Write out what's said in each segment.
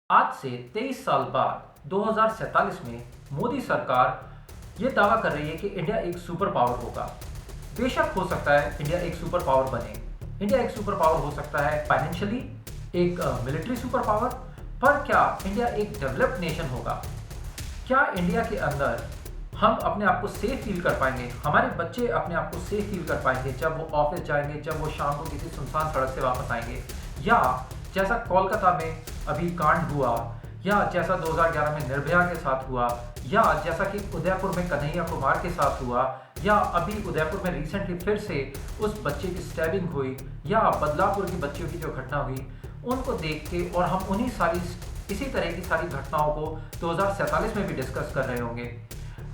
आज से 23 साल बाद 2047 में मोदी सरकार ये दावा कर रही है कि इंडिया एक सुपर पावर होगा। बेशक हो सकता है इंडिया एक सुपर पावर बने। इंडिया एक सुपर पावर हो सकता है फाइनेंशियली, एक मिलिट्री सुपर पावर। पर क्या इंडिया एक डेवलप्ड नेशन होगा? क्या इंडिया के अंदर हम अपने आप को सेफ फील कर पाएंगे? हमारे बच्चे अपने आप को सेफ फील कर पाएंगे जब वो ऑफिस जाएंगे, जब वो शाम को किसी सुनसान सड़क से वापस आएंगे? या जैसा कोलकाता में अभी कांड हुआ, या जैसा 2011 में निर्भया के साथ हुआ, या जैसा कि उदयपुर में कन्हैया कुमार के साथ हुआ, या अभी उदयपुर में रिसेंटली फिर से उस बच्चे की स्टैबिंग हुई, या बदलापुर की बच्चियों की जो घटना हुई, उनको देख के और हम इसी तरह की सारी घटनाओं को 2047 में भी डिस्कस कर रहे होंगे।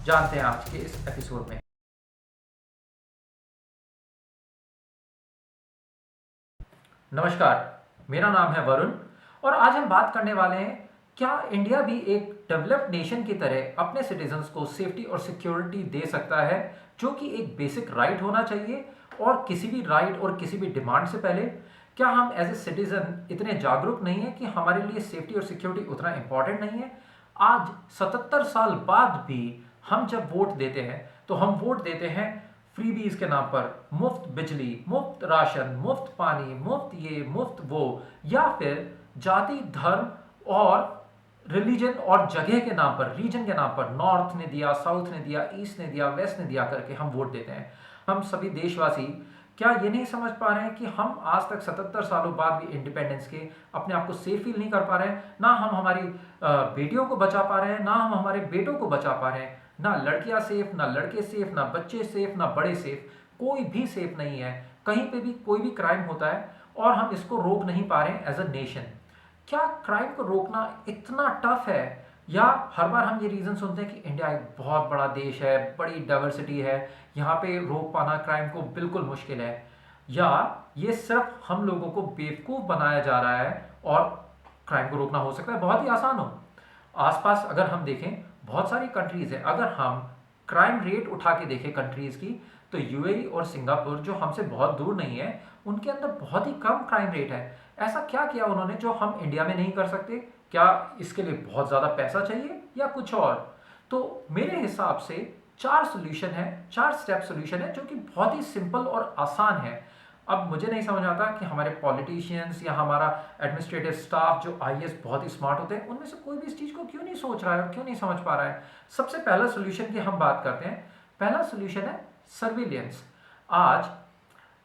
जानते हैं आज के इस एपिसोड में। नमस्कार, मेरा नाम है वरुण और आज हम बात करने वाले हैं, क्या इंडिया भी एक डेवलप्ड नेशन की तरह अपने सिटीजन्स को सेफ्टी और सिक्योरिटी दे सकता है, जो कि एक बेसिक राइट होना चाहिए। और किसी भी राइट और किसी भी डिमांड से पहले क्या हम एज ए सिटीजन इतने जागरूक नहीं है कि हमारे लिए सेफ्टी और सिक्योरिटी उतना इंपॉर्टेंट नहीं है? आज 77 साल बाद भी हम जब वोट देते हैं तो हम वोट देते हैं फ्रीबीज के नाम पर, मुफ्त बिजली, मुफ्त राशन, मुफ्त पानी, मुफ्त ये मुफ्त वो, या फिर जाति, धर्म और रिलीजन और जगह के नाम पर, रीजन के नाम पर, नॉर्थ ने दिया, साउथ ने दिया, ईस्ट ने दिया, वेस्ट ने दिया करके हम वोट देते हैं। हम सभी देशवासी क्या ये नहीं समझ पा रहे हैं कि हम आज तक 77 सालों बाद भी इंडिपेंडेंस के अपने आप को सेफ फील नहीं कर पा रहे हैं? ना हम हमारी बेटियों को बचा पा रहे हैं, ना हम हमारे बेटों को बचा पा रहे हैं। ना लड़कियां सेफ, ना लड़के सेफ, ना बच्चे सेफ, ना बड़े सेफ। कोई भी सेफ नहीं है। कहीं पे भी कोई भी क्राइम होता है और हम इसको रोक नहीं पा रहे हैं एज अ नेशन। क्या क्राइम को रोकना इतना टफ है? या हर बार हम ये रीज़न सुनते हैं कि इंडिया एक बहुत बड़ा देश है, बड़ी डाइवर्सिटी है, यहाँ पे रोक पाना क्राइम को बिल्कुल मुश्किल है? या ये सिर्फ हम लोगों को बेवकूफ़ बनाया जा रहा है और क्राइम को रोकना हो सकता है बहुत ही आसान हो? आसपास अगर हम देखें, बहुत सारी कंट्रीज़ हैं। अगर हम क्राइम रेट उठा के देखें कंट्रीज़ की, तो यूएई और सिंगापुर जो हमसे बहुत दूर नहीं है, उनके अंदर बहुत ही कम क्राइम रेट है। ऐसा क्या किया उन्होंने जो हम इंडिया में नहीं कर सकते? क्या इसके लिए बहुत ज़्यादा पैसा चाहिए या कुछ और? तो मेरे हिसाब से 4 सॉल्यूशन है, 4 स्टेप सॉल्यूशन है, जो कि बहुत ही सिंपल और आसान है। अब मुझे नहीं समझ आता कि हमारे पॉलिटिशियंस या हमारा एडमिनिस्ट्रेटिव स्टाफ जो आईएएस बहुत ही स्मार्ट होते हैं, उनमें से कोई भी इस चीज़ को क्यों नहीं सोच रहा है और क्यों नहीं समझ पा रहा है। सबसे पहला सॉल्यूशन की हम बात करते हैं। पहला सॉल्यूशन है सर्विलियंस। आज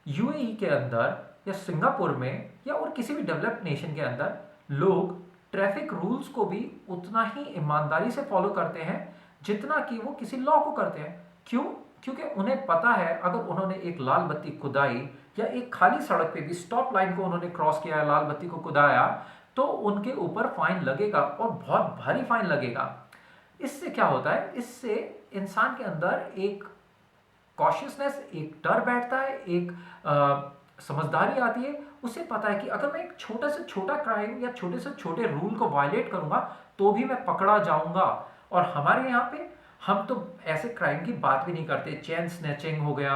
यूएई के अंदर या सिंगापुर में या और किसी भी डेवलप्ड नेशन के अंदर लोग ट्रैफिक रूल्स को भी उतना ही ईमानदारी से फॉलो करते हैं जितना कि वो किसी लॉ को करते हैं। क्यों? क्योंकि उन्हें पता है अगर उन्होंने एक लाल बत्ती खुदाई या एक खाली सड़क पे भी स्टॉप लाइन को उन्होंने क्रॉस किया, लाल बत्ती को खुदाया, तो उनके ऊपर फाइन लगेगा और बहुत भारी फाइन लगेगा। इससे क्या होता है? इससे इंसान के अंदर एक कॉशियसनेस, एक डर बैठता है, एक समझदारी आती है। उसे पता है कि अगर मैं एक छोटा से छोटा क्राइम या छोटे से छोटे रूल को वायलेट करूंगा तो भी मैं पकड़ा जाऊंगा। और हमारे यहाँ पे हम तो ऐसे क्राइम की बात भी नहीं करते। चेन स्नैचिंग हो गया,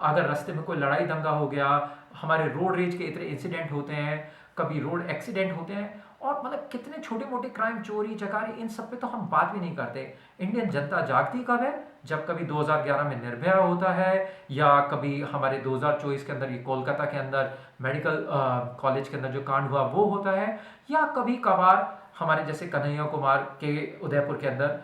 अगर रास्ते में कोई लड़ाई दंगा हो गया, हमारे रोड रेज के इतने इंसिडेंट होते हैं, कभी रोड एक्सीडेंट होते हैं, और मतलब कितने छोटे मोटे क्राइम, चोरी चकारी, इन सब पे तो हम बात भी नहीं करते। इंडियन जनता जागती कब है? जब कभी 2011 में निर्भया होता है, या कभी हमारे 2024 के अंदर ये कोलकाता के अंदर मेडिकल कॉलेज के अंदर जो कांड हुआ वो होता है, या कभी कभार हमारे जैसे कन्हैया कुमार के उदयपुर के अंदर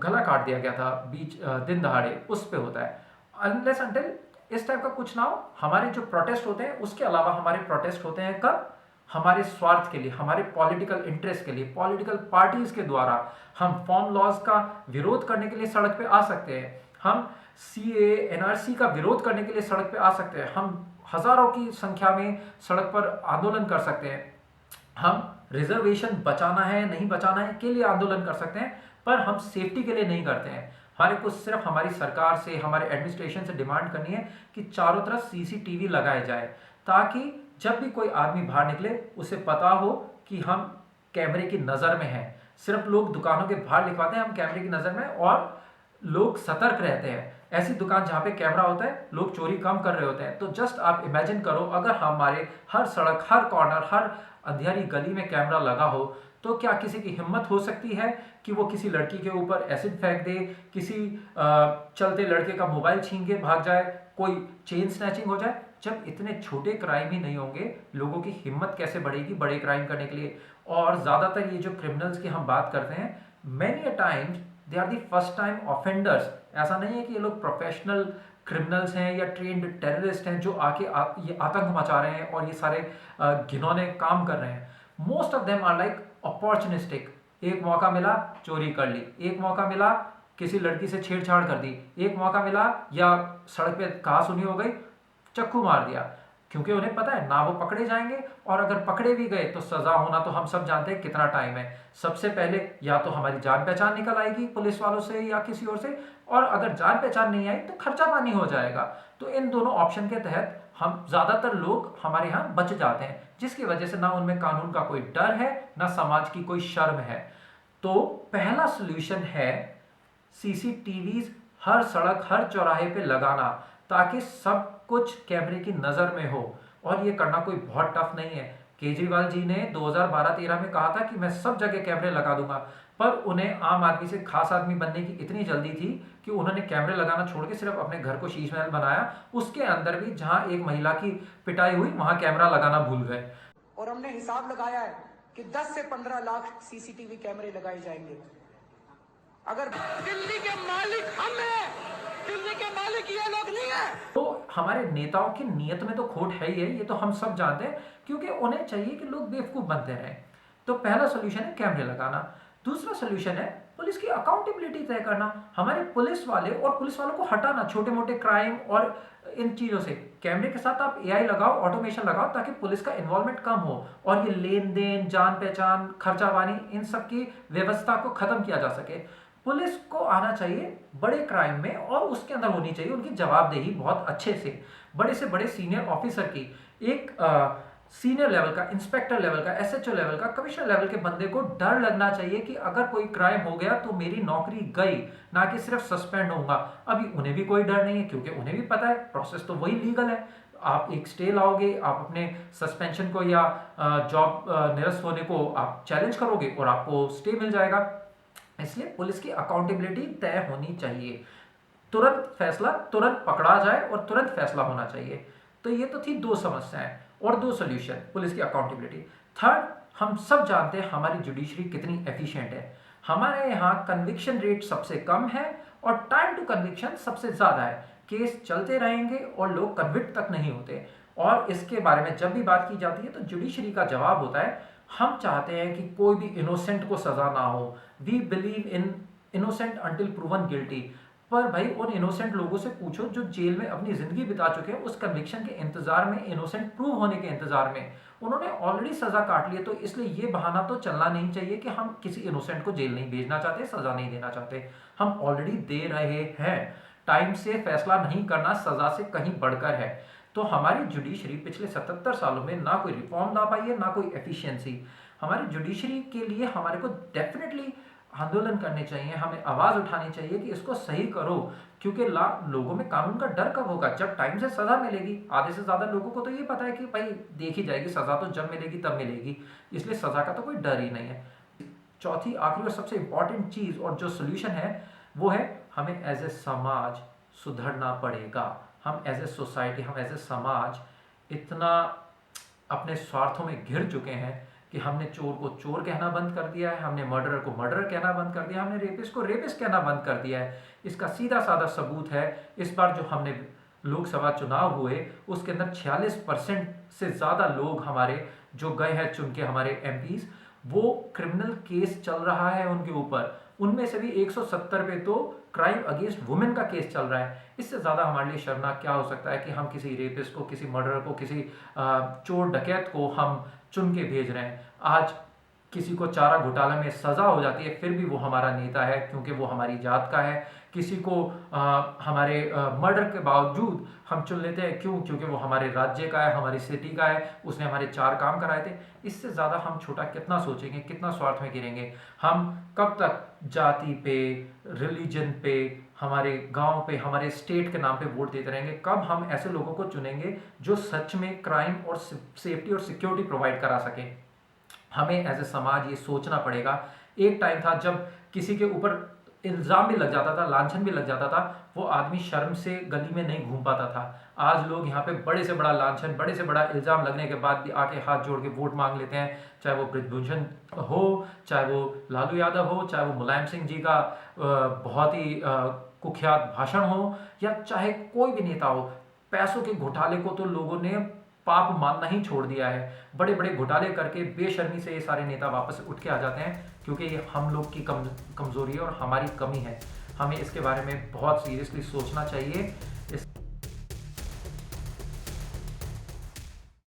गला काट दिया गया था बीच दिन दहाड़े, उस पे होता है। अनलेस अंटिल इस टाइप का कुछ ना हो, हमारे जो प्रोटेस्ट होते हैं उसके अलावा हमारे प्रोटेस्ट होते हैं कब? हमारे स्वार्थ के लिए, हमारे पॉलिटिकल इंटरेस्ट के लिए, पॉलिटिकल पार्टीज के द्वारा। हम फॉर्म लॉज का विरोध करने के लिए सड़क पे आ सकते हैं, हम सीए एनआरसी का विरोध करने के लिए सड़क पे आ सकते हैं, हम हजारों की संख्या में सड़क पर आंदोलन कर सकते हैं, हम रिजर्वेशन बचाना है नहीं बचाना है के लिए आंदोलन कर सकते हैं, पर हम सेफ्टी के लिए नहीं करते हैं। हमारे को सिर्फ हमारी सरकार से, हमारे एडमिनिस्ट्रेशन से डिमांड करनी है कि चारों तरफ सीसीटीवी लगाए जाए, ताकि जब भी कोई आदमी बाहर निकले उसे पता हो कि हम कैमरे की नज़र में हैं। सिर्फ लोग दुकानों के बाहर लिखवाते हैं हम कैमरे की नज़र में, और लोग सतर्क रहते हैं। ऐसी दुकान जहाँ पे कैमरा होता है, लोग चोरी कम कर रहे होते हैं। तो जस्ट आप इमेजिन करो, अगर हमारे हर सड़क, हर कॉर्नर, हर अंधियारी गली में कैमरा लगा हो, तो क्या किसी की हिम्मत हो सकती है कि वो किसी लड़की के ऊपर एसिड फेंक दे, किसी चलते लड़के का मोबाइल छीन के भाग जाए, कोई चेन स्नैचिंग हो जाए? जब इतने छोटे क्राइम ही नहीं होंगे, लोगों की हिम्मत कैसे बढ़ेगी बड़े क्राइम करने के लिए? और ज़्यादातर ये जो क्रिमिनल्स की हम बात करते हैं, many a times they are the first time offenders. ऐसा नहीं है कि ये लोग प्रोफेशनल क्रिमिनल्स हैं या ट्रेंड टेररिस्ट हैं जो ये आतंक मचा रहे हैं और ये सारे घिनौने काम कर रहे हैं। Most of them are like opportunistic. एक मौका मिला, चोरी कर ली। एक मौका मिला, किसी लड़की से छेड़छाड़ कर दी। एक मौका मिला या सड़क पे कहा सुनी हो गई, चक्कू मार दिया। क्योंकि उन्हें पता है ना वो पकड़े जाएंगे, और अगर पकड़े भी गए तो सजा होना तो हम सब जानते हैं कितना टाइम है। सबसे पहले या तो हमारी जान पहचान निकल आएगी पुलिस वालों से या किसी और से, और अगर जान पहचान नहीं आई तो खर्चा पानी हो जाएगा। तो इन दोनों ऑप्शन के तहत हम ज्यादातर लोग हमारे यहाँ बच जाते हैं, जिसकी वजह से ना उनमें कानून का कोई डर है, ना समाज की कोई शर्म है। तो पहला सोल्यूशन है सीसीटीवीज हर सड़क, हर चौराहे पे लगाना, ताकि सब कुछ कैमरे की नजर में हो। और ये करना कोई बहुत टफ नहीं है। केजरीवाल जी ने 2012-13 में कहा था कि मैं सब जगह कैमरे लगा दूंगा, पर उन्हें आम आदमी से खास आदमी बनने की इतनी जल्दी थी कि उन्होंने कैमरे लगाना छोड़ के सिर्फ अपने घर को शीश महल बनाया। उसके अंदर भी जहां एक महिला की पिटाई हुई, वहां कैमरा लगाना भूल गए। और हमने हिसाब लगाया है कि 10 से 15 लाख सीसीटीवी कैमरे लगाए जाएंगे। अगर दिल्ली के मालिक हम हैं, दिल्ली के मालिक ये लोग नहीं है। तो हमारे नेताओं की नीयत में तो खोट है ही है, ये तो हम सब जानते हैं, क्योंकि उन्हें चाहिए कि लोग बेवकूफ बनते रहें। तो पहला सोल्यूशन है कैमरे लगाना। दूसरा सोल्यूशन है पुलिस की अकाउंटेबिलिटी तय करना। हमारे पुलिस वाले और पुलिस वालों को हटाना छोटे मोटे क्राइम और इन चीजों से। कैमरे के साथ आप एआई लगाओ, ऑटोमेशन लगाओ, ताकि पुलिस का इन्वॉल्वमेंट कम हो और ये लेन देन, जान पहचान, खर्चा पानी, इन सब की व्यवस्था को खत्म किया जा सके। पुलिस को आना चाहिए बड़े क्राइम में, और उसके अंदर होनी चाहिए उनकी जवाबदेही बहुत अच्छे से बड़े सीनियर ऑफिसर की। एक सीनियर लेवल का, इंस्पेक्टर लेवल का, एसएचओ लेवल का, कमिश्नर लेवल के बंदे को डर लगना चाहिए कि अगर कोई क्राइम हो गया तो मेरी नौकरी गई, ना कि सिर्फ सस्पेंड होऊंगा। अभी उन्हें भी कोई डर नहीं है, क्योंकि उन्हें भी पता है प्रोसेस तो वही लीगल है। आप एक स्टे लाओगे, आप अपने सस्पेंशन को या जॉब निरस्त होने को आप चैलेंज करोगे और आपको स्टे मिल जाएगा। इसलिए पुलिस की अकाउंटेबिलिटी तय होनी चाहिए। तुरंत फैसला, तुरंत पकड़ा जाए और तुरंत फैसला होना चाहिए। तो ये तो थी दो समस्याएं और दो सोल्यूशन पुलिस की अकाउंटेबिलिटी। थर्ड, हम सब जानते हैं हमारी जुडिशरी कितनी एफिशिएंट है। हमारे यहाँ कन्विक्शन रेट सबसे कम है और टाइम टू कन्विक्शन सबसे ज्यादा है। केस चलते रहेंगे और लोग कन्विक्ट तक नहीं होते। और इसके बारे में जब भी बात की जाती है तो जुडिशरी का जवाब होता है, हम चाहते हैं कि कोई भी इनोसेंट को सजा ना हो। We believe in innocent until proven guilty. पर भाई उन इनोसेंट लोगों से पूछो जो जेल में अपनी जिंदगी बिता चुके हैं, उस कन्विक्शन के इंतजार में, इनोसेंट प्रूव होने के इंतजार में। उन्होंने ऑलरेडी सजा काट ली है। तो इसलिए ये बहाना तो चलना नहीं चाहिए कि हम किसी इनोसेंट को जेल नहीं भेजना चाहते, सजा नहीं देना चाहते। हम ऑलरेडी दे रहे हैं। टाइम से फैसला नहीं करना सजा से कहीं बढ़कर है। तो हमारी जुडिशरी पिछले 77 सालों में ना कोई रिफॉर्म ला पाई है, ना कोई एफिशिएंसी। हमारी जुडिशरी के लिए हमारे को डेफिनेटली आंदोलन करने चाहिए, हमें आवाज उठानी चाहिए कि इसको सही करो। क्योंकि लोगों में कानून का डर कब होगा? जब टाइम से सजा मिलेगी। आधे से ज्यादा लोगों को तो ये पता है कि भाई देखी जाएगी सजा, तो जब मिलेगी तब मिलेगी, इसलिए सजा का तो कोई डर ही नहीं है। चौथी, आखिरी और सबसे इंपॉर्टेंट चीज और जो सोल्यूशन है वो है, हमें एज ए समाज सुधरना पड़ेगा। हम एज ए सोसाइटी, हम एज ए समाज इतना अपने स्वार्थों में घिर चुके हैं कि हमने चोर को चोर कहना बंद कर दिया है, हमने मर्डरर को मर्डरर कहना बंद कर दिया है, हमने रेपिस्ट को रेपिस्ट कहना बंद कर दिया है। इसका सीधा साधा सबूत है, इस बार जो हमने लोकसभा चुनाव हुए उसके अंदर 46% से ज़्यादा लोग हमारे जो गए हैं चुन के, हमारे एमपीज, वो क्रिमिनल केस चल रहा है उनके ऊपर। उनमें से भी 170 पे तो क्राइम अगेंस्ट वुमेन का केस चल रहा है। इससे ज़्यादा हमारे लिए शर्मनाक क्या हो सकता है कि हम किसी रेपिस्ट को, किसी मर्डरर को, किसी चोर डकैत को हम चुन के भेज रहे हैं। आज किसी को चारा घोटाला में सजा हो जाती है, फिर भी वो हमारा नेता है क्योंकि वो हमारी जात का है। किसी को हमारे मर्डर के बावजूद हम चुन लेते हैं, क्यों? क्योंकि वो हमारे राज्य का है, हमारी सिटी का है, उसने हमारे 4 काम कराए थे। इससे ज़्यादा हम छोटा कितना सोचेंगे, कितना स्वार्थ में गिरेंगे? हम कब तक जाति पे, रिलीजन पे, हमारे गांव पे, हमारे स्टेट के नाम पे वोट देते रहेंगे? कब हम ऐसे लोगों को चुनेंगे जो सच में क्राइम और सेफ्टी और सिक्योरिटी प्रोवाइड करा सकें? हमें एज ए समाज ये सोचना पड़ेगा। एक टाइम था जब किसी के ऊपर इल्ज़ाम भी लग जाता था, लांछन भी लग जाता था, वो आदमी शर्म से गली में नहीं घूम पाता था। आज लोग यहाँ पे बड़े से बड़ा लांछन, बड़े से बड़ा इल्ज़ाम लगने के बाद भी आके हाथ जोड़ के वोट मांग लेते हैं। चाहे वो ब्रिजभूषण हो, चाहे वो लालू यादव हो, चाहे वो मुलायम सिंह जी का बहुत ही कुख्यात भाषण हो, या चाहे कोई भी नेता हो। पैसों के घोटाले को तो लोगों ने पाप मानना ही छोड़ दिया है। बड़े बड़े घोटाले करके बेशर्मी से ये सारे नेता वापस उठ के आ जाते हैं, क्योंकि ये हम लोग की कमज़ोरी है और हमारी कमी है। हमें इसके बारे में बहुत सीरियसली सोचना चाहिए। इस